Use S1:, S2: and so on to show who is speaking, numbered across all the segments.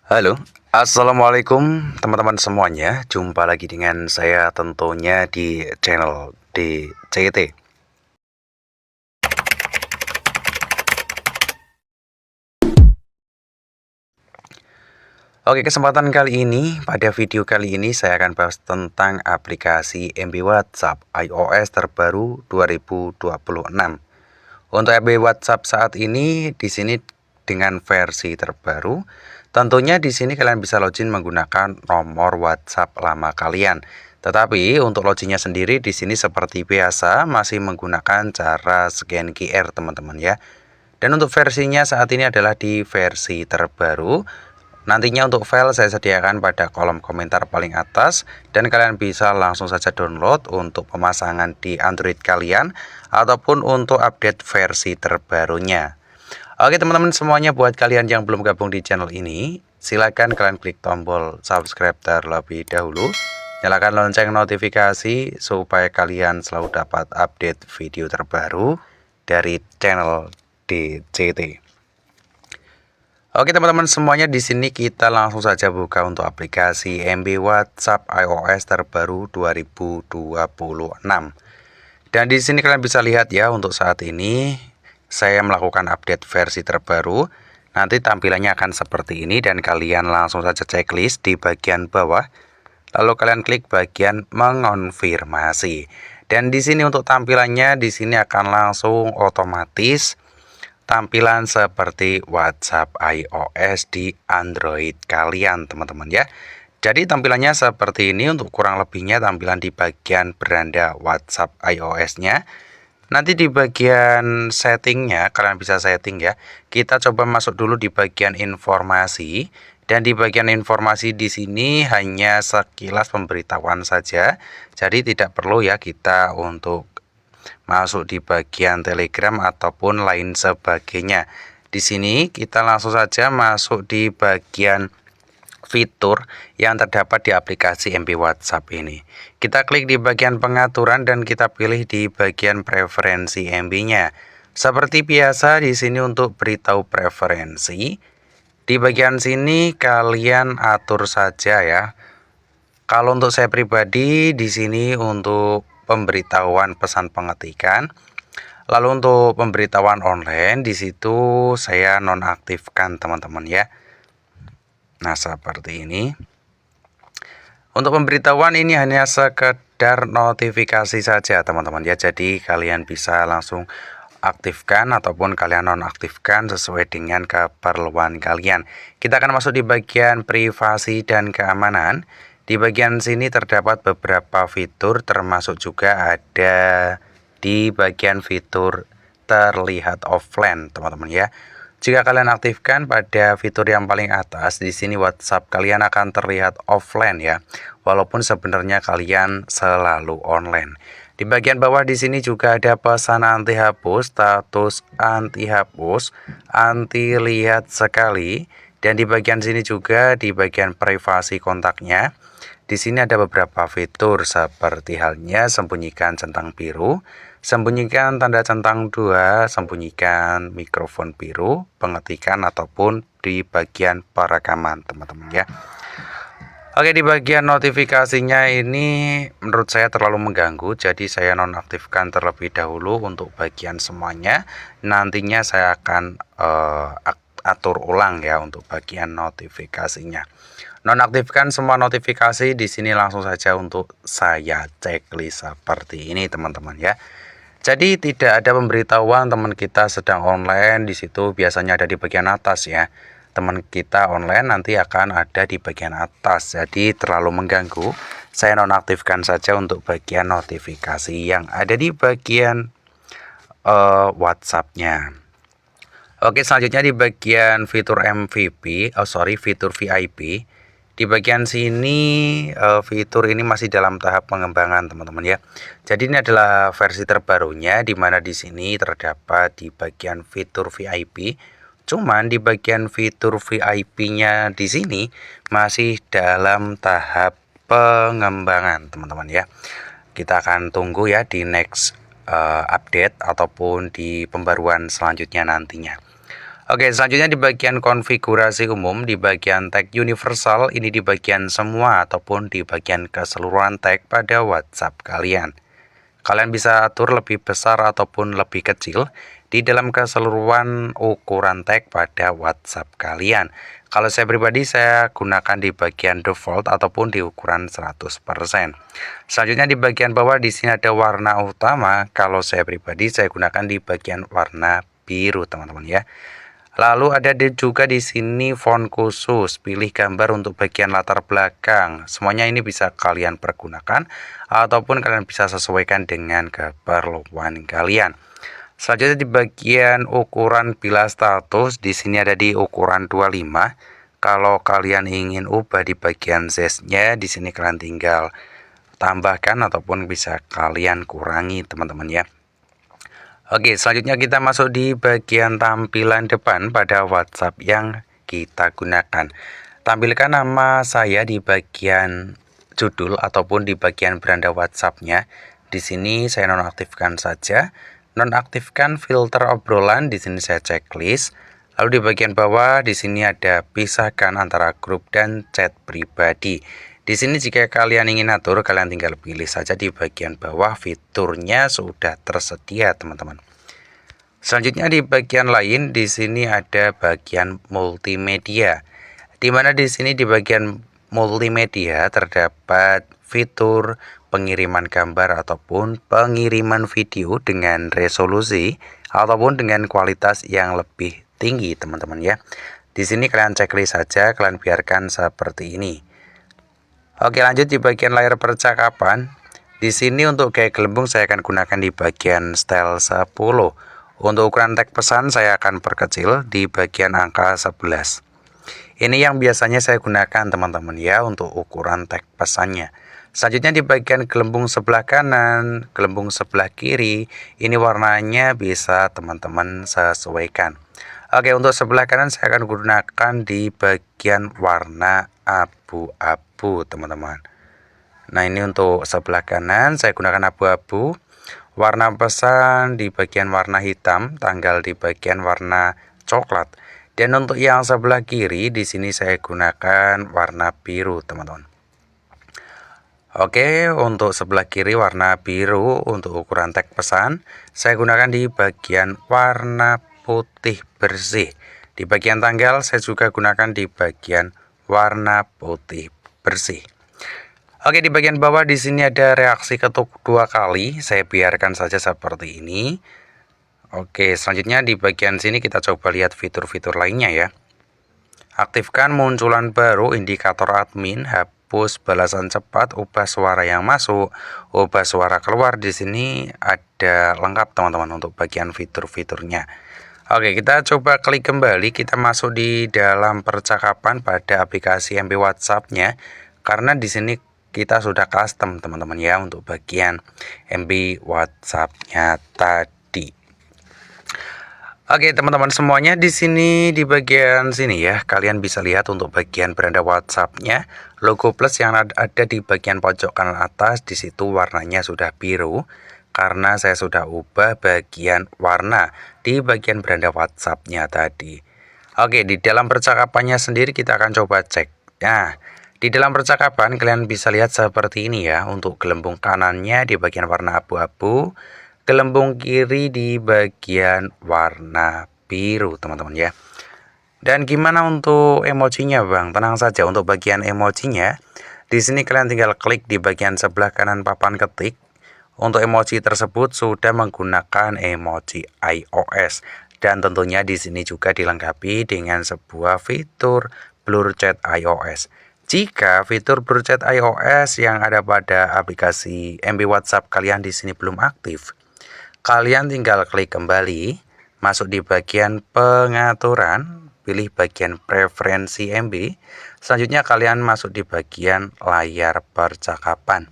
S1: Halo, assalamualaikum teman-teman semuanya. Jumpa lagi dengan saya tentunya di channel DCT. Oke, kesempatan kali ini, pada video kali ini saya akan bahas tentang aplikasi MB WhatsApp iOS terbaru 2026. Untuk MB WhatsApp saat ini di sini dengan versi terbaru, tentunya di sini kalian bisa login menggunakan nomor WhatsApp lama kalian. Tetapi untuk loginnya sendiri di sini seperti biasa masih menggunakan cara scan QR teman-teman ya. Dan untuk versinya saat ini adalah di versi terbaru. Nantinya untuk file saya sediakan pada kolom komentar paling atas dan kalian bisa langsung saja download untuk pemasangan di Android kalian ataupun untuk update versi terbarunya. Oke teman-teman semuanya, buat kalian yang belum gabung di channel ini, silakan kalian klik tombol subscribe terlebih dahulu. Nyalakan lonceng notifikasi supaya kalian selalu dapat update video terbaru dari channel DCT. Oke teman-teman semuanya, di sini kita langsung saja buka untuk aplikasi MB WhatsApp iOS terbaru 2026. Dan di sini kalian bisa lihat ya, untuk saat ini saya melakukan update versi terbaru. Nanti tampilannya akan seperti ini dan kalian langsung saja checklist di bagian bawah. Lalu kalian klik bagian mengonfirmasi. Dan di sini untuk tampilannya di sini akan langsung otomatis tampilan seperti WhatsApp iOS di Android kalian teman-teman ya. Jadi tampilannya seperti ini untuk kurang lebihnya tampilan di bagian beranda WhatsApp iOS-nya. Nanti di bagian settingnya kalian bisa setting ya. Kita coba masuk dulu di bagian informasi. Dan di bagian informasi di sini hanya sekilas pemberitahuan saja. Jadi tidak perlu ya kita untuk masuk di bagian Telegram ataupun lain sebagainya. Di sini kita langsung saja masuk di bagian fitur yang terdapat di aplikasi MB WhatsApp ini. Kita klik di bagian pengaturan dan kita pilih di bagian preferensi MB-nya. Seperti biasa di sini untuk beritahu preferensi, di bagian sini kalian atur saja ya. Kalau untuk saya pribadi di sini untuk pemberitahuan pesan pengetikan. Lalu untuk pemberitahuan online di situ saya nonaktifkan teman-teman ya. Nah, seperti ini. Untuk pemberitahuan ini hanya sekedar notifikasi saja teman-teman ya. Jadi kalian bisa langsung aktifkan ataupun kalian nonaktifkan sesuai dengan keperluan kalian. Kita akan masuk di bagian privasi dan keamanan. Di bagian sini terdapat beberapa fitur, termasuk juga ada di bagian fitur terlihat offline, teman-teman ya. Jika kalian aktifkan pada fitur yang paling atas, di sini WhatsApp kalian akan terlihat offline ya, walaupun sebenarnya kalian selalu online. Di bagian bawah di sini juga ada pesan anti hapus, status anti hapus, anti lihat sekali, dan di bagian sini juga di bagian privasi kontaknya. Di sini ada beberapa fitur seperti halnya sembunyikan centang biru, sembunyikan tanda centang 2, sembunyikan mikrofon biru, pengetikan ataupun di bagian perekaman teman-teman ya. Oke, di bagian notifikasinya ini menurut saya terlalu mengganggu, jadi saya nonaktifkan terlebih dahulu untuk bagian semuanya. Nantinya saya akan atur ulang ya untuk bagian notifikasinya. Nonaktifkan semua notifikasi di sini langsung saja untuk saya checklist seperti ini teman-teman ya. Jadi tidak ada pemberitahuan teman kita sedang online, di situ biasanya ada di bagian atas ya. Teman kita online nanti akan ada di bagian atas. Jadi terlalu mengganggu. Saya nonaktifkan saja untuk bagian notifikasi yang ada di bagian WhatsApp-nya. Oke, selanjutnya di bagian fitur fitur VIP. Di bagian sini fitur ini masih dalam tahap pengembangan teman-teman ya. Jadi ini adalah versi terbarunya, di mana di sini terdapat di bagian fitur VIP. Cuman di bagian fitur VIP-nya di sini masih dalam tahap pengembangan teman-teman ya. Kita akan tunggu ya di next update ataupun di pembaruan selanjutnya nantinya. Oke, selanjutnya di bagian konfigurasi umum, di bagian tag universal, ini di bagian semua ataupun di bagian keseluruhan tag pada WhatsApp kalian. Kalian bisa atur lebih besar ataupun lebih kecil di dalam keseluruhan ukuran tag pada WhatsApp kalian. Kalau saya pribadi, saya gunakan di bagian default ataupun di ukuran 100%. Selanjutnya di bagian bawah di sini ada warna utama. Kalau saya pribadi, saya gunakan di bagian warna biru, teman-teman ya. Lalu ada juga di sini font khusus, pilih gambar untuk bagian latar belakang. Semuanya ini bisa kalian pergunakan ataupun kalian bisa sesuaikan dengan keperluan kalian. Selanjutnya di bagian ukuran bila status, di sini ada di ukuran 25. Kalau kalian ingin ubah di bagian size-nya, di sini kalian tinggal tambahkan ataupun bisa kalian kurangi, teman-teman ya. Oke, selanjutnya kita masuk di bagian tampilan depan pada WhatsApp yang kita gunakan. Tampilkan nama saya di bagian judul ataupun di bagian beranda WhatsApp-nya. Di sini saya nonaktifkan saja. Nonaktifkan filter obrolan, di sini saya checklist. Lalu di bagian bawah di sini ada pisahkan antara grup dan chat pribadi. Di sini jika kalian ingin atur, kalian tinggal pilih saja di bagian bawah, fiturnya sudah tersedia, teman-teman. Selanjutnya di bagian lain, di sini ada bagian multimedia. Di mana di sini di bagian multimedia terdapat fitur pengiriman gambar ataupun pengiriman video dengan resolusi ataupun dengan kualitas yang lebih tinggi, teman-teman ya. Di sini kalian checklist saja, kalian biarkan seperti ini. Oke, lanjut di bagian layar percakapan. Di sini untuk gaya gelembung saya akan gunakan di bagian style 10. Untuk ukuran tag pesan saya akan perkecil di bagian angka 11. Ini yang biasanya saya gunakan, teman-teman ya, untuk ukuran tag pesannya. Selanjutnya di bagian gelembung sebelah kanan, gelembung sebelah kiri, ini warnanya bisa teman-teman sesuaikan. Oke, untuk sebelah kanan saya akan gunakan di bagian warna abu-abu, teman-teman. Nah, ini untuk sebelah kanan saya gunakan abu-abu. Warna pesan di bagian warna hitam, tanggal di bagian warna coklat. Dan untuk yang sebelah kiri di sini saya gunakan warna biru, teman-teman. Oke, untuk sebelah kiri warna biru untuk ukuran tag pesan saya gunakan di bagian warna putih bersih. Di bagian tanggal saya juga gunakan di bagian warna putih bersih. Oke, di bagian bawah di sini ada reaksi ketuk 2 kali. Saya biarkan saja seperti ini. Oke, selanjutnya di bagian sini kita coba lihat fitur-fitur lainnya ya. Aktifkan munculan baru indikator admin, hapus balasan cepat, ubah suara yang masuk, ubah suara keluar. Di sini ada lengkap, teman-teman, untuk bagian fitur-fiturnya. Oke, kita coba klik kembali, kita masuk di dalam percakapan pada aplikasi MB WhatsApp-nya. Karena di sini kita sudah custom, teman-teman ya, untuk bagian MB WhatsApp-nya tadi. Oke, teman-teman semuanya, di sini di bagian sini ya, kalian bisa lihat untuk bagian beranda WhatsApp-nya, logo plus yang ada di bagian pojok kanan atas, di situ warnanya sudah biru karena saya sudah ubah bagian warna di bagian beranda WhatsApp-nya tadi. Oke, di dalam percakapannya sendiri kita akan coba cek. Nah, di dalam percakapan kalian bisa lihat seperti ini ya, untuk gelembung kanannya di bagian warna abu-abu, gelembung kiri di bagian warna biru, teman-teman ya. Dan gimana untuk emojinya, Bang? Tenang saja, untuk bagian emojinya di sini kalian tinggal klik di bagian sebelah kanan papan ketik. Untuk emoji tersebut sudah menggunakan emoji iOS dan tentunya di sini juga dilengkapi dengan sebuah fitur blur chat iOS. Jika fitur blur chat iOS yang ada pada aplikasi MB WhatsApp kalian di sini belum aktif, kalian tinggal klik kembali, masuk di bagian pengaturan, pilih bagian preferensi MB. Selanjutnya kalian masuk di bagian layar percakapan.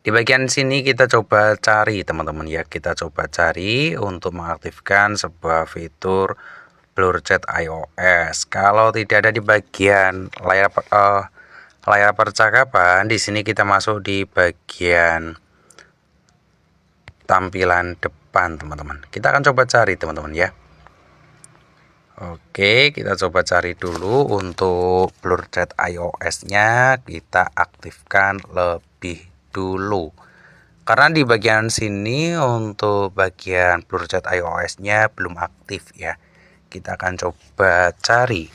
S1: Di bagian sini kita coba cari, teman-teman ya, kita coba cari untuk mengaktifkan sebuah fitur blur chat iOS. Kalau tidak ada di bagian layar percakapan, di sini kita masuk di bagian tampilan depan, teman-teman. Kita akan coba cari, teman-teman ya. Oke, kita coba cari dulu untuk blur chat iOS-nya, kita aktifkan lebih dulu. Karena di bagian sini untuk bagian blur chat iOS-nya belum aktif ya. Kita akan coba cari.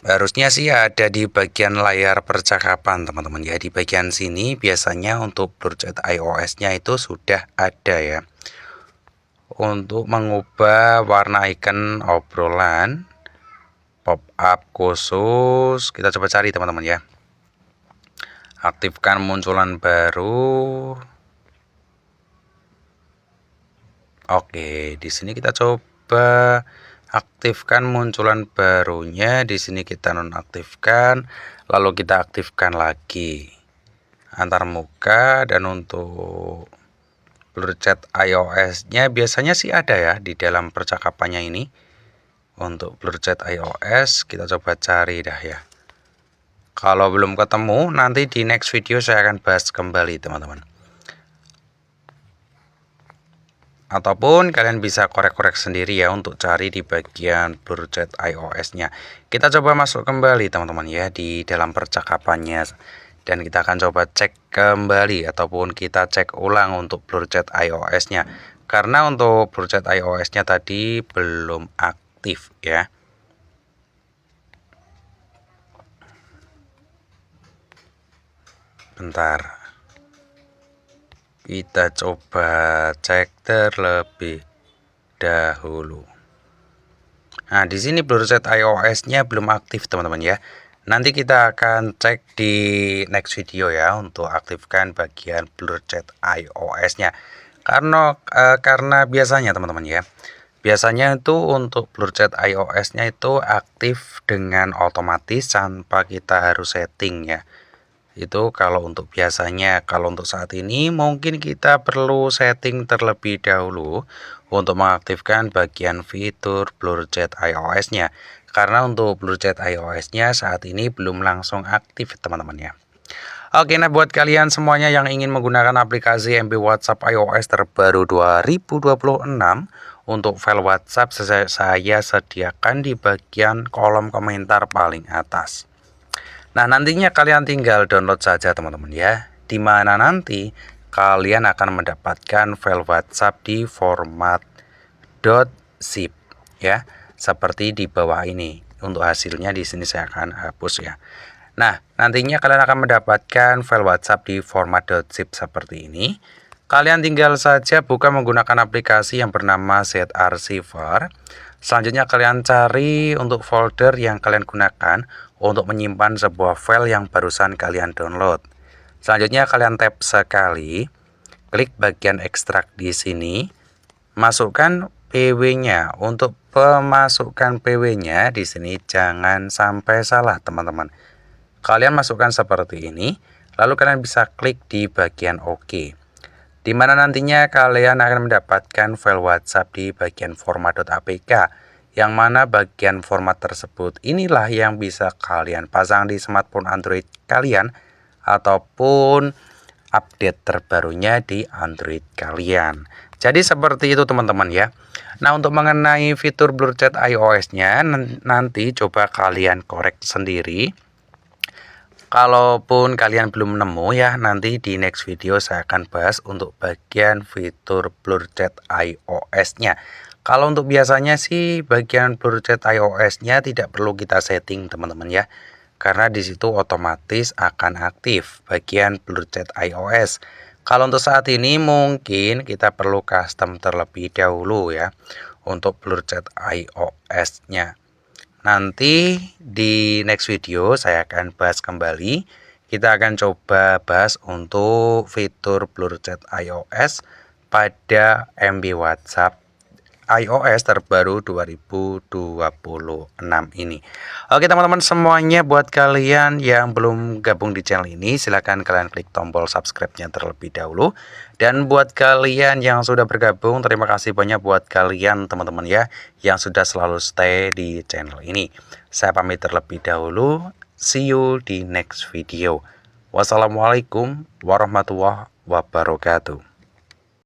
S1: Harusnya sih ada di bagian layar percakapan teman-teman ya. Di bagian sini biasanya untuk blur chat iOS-nya itu sudah ada ya. Untuk mengubah warna icon obrolan pop up khusus, kita coba cari teman-teman ya. Aktifkan munculan baru. Oke, di sini kita coba aktifkan munculan barunya. Di sini kita nonaktifkan, lalu kita aktifkan lagi antar muka. Dan untuk blur chat iOS-nya biasanya sih ada ya di dalam percakapannya ini. Untuk blur chat iOS kita coba cari dah ya. Kalau belum ketemu, nanti di next video saya akan bahas kembali teman-teman. Ataupun kalian bisa korek-korek sendiri ya untuk cari di bagian blur chat iOS-nya. Kita coba masuk kembali teman-teman ya di dalam percakapannya. Dan kita akan coba cek kembali ataupun kita cek ulang untuk blur chat iOS-nya. Karena untuk blur chat iOS-nya tadi belum aktif ya. Bentar. Kita coba cek terlebih dahulu. Nah, di sini blur chat iOS-nya belum aktif teman-teman ya. Nanti kita akan cek di next video ya untuk aktifkan bagian blur chat iOS-nya. Karena biasanya teman-teman ya. Biasanya itu untuk blur chat iOS-nya itu aktif dengan otomatis tanpa kita harus setting ya. Itu kalau untuk biasanya. Kalau untuk saat ini mungkin kita perlu setting terlebih dahulu untuk mengaktifkan bagian fitur blur chat iOS-nya. Karena untuk blur chat iOS-nya saat ini belum langsung aktif teman-teman ya. Oke, nah buat kalian semuanya yang ingin menggunakan aplikasi MB WhatsApp iOS terbaru 2026 untuk file WhatsApp saya sediakan di bagian kolom komentar paling atas. Nah, nantinya kalian tinggal download saja teman-teman ya. Dimana nanti kalian akan mendapatkan file WhatsApp di format .zip ya. Seperti di bawah ini. Untuk hasilnya di sini saya akan hapus ya. Nah, nantinya kalian akan mendapatkan file WhatsApp di format .zip seperti ini. Kalian tinggal saja buka menggunakan aplikasi yang bernama ZArchiver. Selanjutnya kalian cari untuk folder yang kalian gunakan untuk menyimpan sebuah file yang barusan kalian download. Selanjutnya kalian tap sekali, klik bagian ekstrak di sini, masukkan PW-nya. Untuk pemasukan PW-nya di sini jangan sampai salah teman-teman. Kalian masukkan seperti ini, lalu kalian bisa klik di bagian OK. Di mana nantinya kalian akan mendapatkan file WhatsApp di bagian format.apk, yang mana bagian format tersebut inilah yang bisa kalian pasang di smartphone Android kalian ataupun update terbarunya di Android kalian. Jadi seperti itu teman-teman ya. Nah, untuk mengenai fitur blur chat iOS-nya nanti coba kalian korek sendiri. Kalaupun kalian belum nemu ya, nanti di next video saya akan bahas untuk bagian fitur blur chat iOS-nya. Kalau untuk biasanya sih bagian blur chat iOS-nya tidak perlu kita setting teman-teman ya. Karena di situ otomatis akan aktif bagian blur chat iOS. Kalau untuk saat ini mungkin kita perlu custom terlebih dahulu ya untuk blur chat iOS-nya. Nanti di next video saya akan bahas kembali. Kita akan coba bahas untuk fitur blur chat iOS pada MB WhatsApp iOS terbaru 2026 ini. Oke teman-teman semuanya, buat kalian yang belum gabung di channel ini silahkan kalian klik tombol subscribe-nya terlebih dahulu. Dan buat kalian yang sudah bergabung, terima kasih banyak buat kalian teman-teman ya yang sudah selalu stay di channel ini. Saya pamit terlebih dahulu. See you di next video. Wassalamualaikum warahmatullahi wabarakatuh.